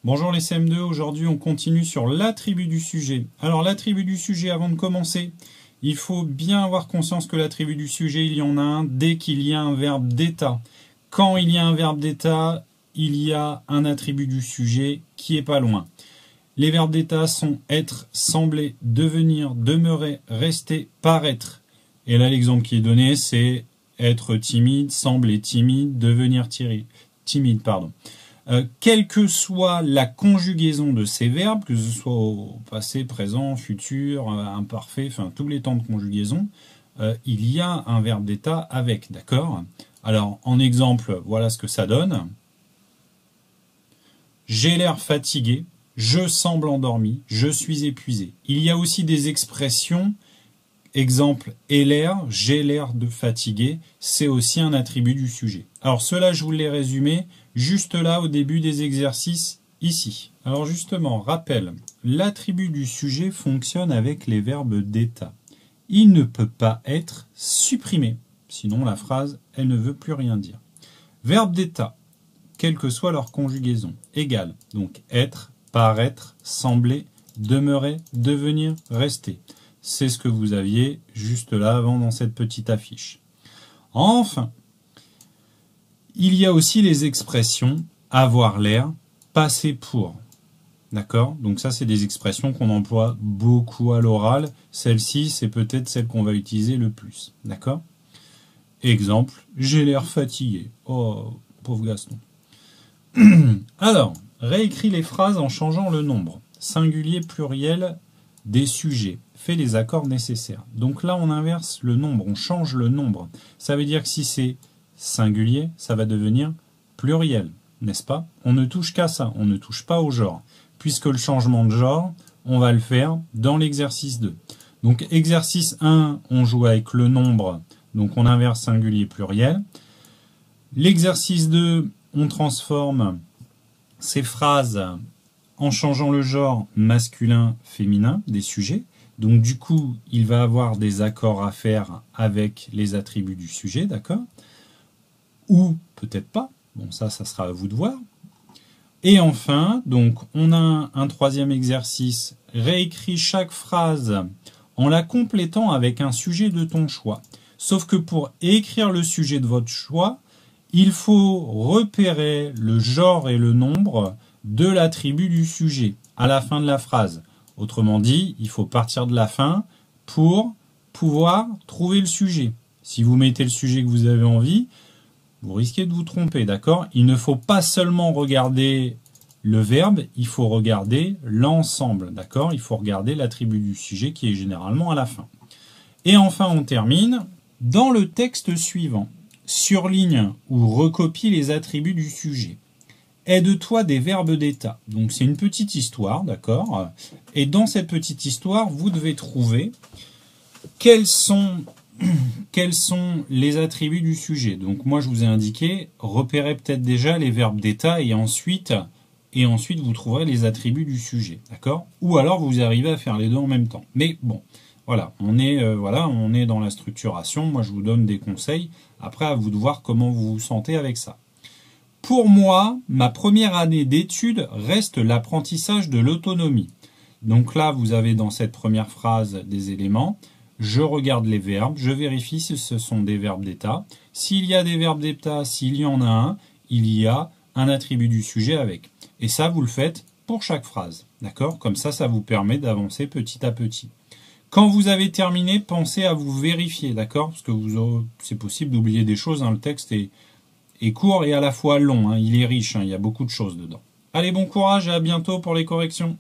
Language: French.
Bonjour les CM2, aujourd'hui on continue sur l'attribut du sujet. Alors l'attribut du sujet, avant de commencer, il faut bien avoir conscience que l'attribut du sujet, il y en a un dès qu'il y a un verbe d'état. Quand il y a un verbe d'état, il y a un attribut du sujet qui est pas loin. Les verbes d'état sont être, sembler, devenir, demeurer, rester, paraître. Et là l'exemple qui est donné, c'est être timide, sembler timide, devenir timide. Quelle que soit la conjugaison de ces verbes, que ce soit au passé, présent, futur, imparfait, enfin tous les temps de conjugaison, il y a un verbe d'état avec, d'accord? Alors en exemple, voilà ce que ça donne. J'ai l'air fatigué, je semble endormi, je suis épuisé. Il y a aussi des expressions, exemple, ai l'air, j'ai l'air de fatigué, c'est aussi un attribut du sujet. Alors cela, je vous l'ai résumé juste là au début des exercices ici. Alors justement, rappel, l'attribut du sujet fonctionne avec les verbes d'état. Il ne peut pas être supprimé, sinon la phrase, elle ne veut plus rien dire. Verbe d'état, quelle que soit leur conjugaison, égale, donc être, paraître, sembler, demeurer, devenir, rester. C'est ce que vous aviez juste là avant dans cette petite affiche. Enfin, il y a aussi les expressions avoir l'air, passer pour. D'accord? Donc ça, c'est des expressions qu'on emploie beaucoup à l'oral. Celle-ci, c'est peut-être celle qu'on va utiliser le plus. D'accord? Exemple, j'ai l'air fatigué. Oh, pauvre Gaston. Alors, réécris les phrases en changeant le nombre. Singulier, pluriel des sujets. Fais les accords nécessaires. Donc là, on inverse le nombre, on change le nombre. Ça veut dire que si c'est singulier, ça va devenir pluriel, n'est-ce pas? On ne touche qu'à ça, on ne touche pas au genre. Puisque le changement de genre, on va le faire dans l'exercice 2. Donc exercice 1, on joue avec le nombre, donc on inverse singulier, pluriel. L'exercice 2, on transforme ces phrases en changeant le genre masculin, féminin des sujets. Donc du coup, il va avoir des accords à faire avec les attributs du sujet, d'accord? Ou peut-être pas. Bon, ça sera à vous de voir. Et enfin, donc, on a un troisième exercice. Réécris chaque phrase en la complétant avec un sujet de ton choix. Sauf que pour écrire le sujet de votre choix, il faut repérer le genre et le nombre de l'attribut du sujet à la fin de la phrase. Autrement dit, il faut partir de la fin pour pouvoir trouver le sujet. Si vous mettez le sujet que vous avez envie, vous risquez de vous tromper, d'accord? Il ne faut pas seulement regarder le verbe, il faut regarder l'ensemble, d'accord? Il faut regarder l'attribut du sujet qui est généralement à la fin. Et enfin, on termine dans le texte suivant. Surligne ou recopie les attributs du sujet. Aide-toi des verbes d'état. Donc c'est une petite histoire, d'accord? Et dans cette petite histoire, vous devez trouver quels sont les attributs du sujet. Donc moi je vous ai indiqué, repérez peut-être déjà les verbes d'état et ensuite vous trouverez les attributs du sujet, d'accord? Ou alors vous arrivez à faire les deux en même temps. Mais bon, voilà, on est dans la structuration. Moi je vous donne des conseils. Après à vous de voir comment vous vous sentez avec ça. Pour moi, ma première année d'études reste l'apprentissage de l'autonomie. Donc là, vous avez dans cette première phrase des éléments. Je regarde les verbes, je vérifie si ce sont des verbes d'état. S'il y a des verbes d'état, s'il y en a un, il y a un attribut du sujet avec. Et ça, vous le faites pour chaque phrase. D'accord? Comme ça, ça vous permet d'avancer petit à petit. Quand vous avez terminé, pensez à vous vérifier. D'accord? Parce que c'est possible d'oublier des choses. Hein. Le texte est court et à la fois long. Hein. Il est riche. Hein. Il y a beaucoup de choses dedans. Allez, bon courage et à bientôt pour les corrections.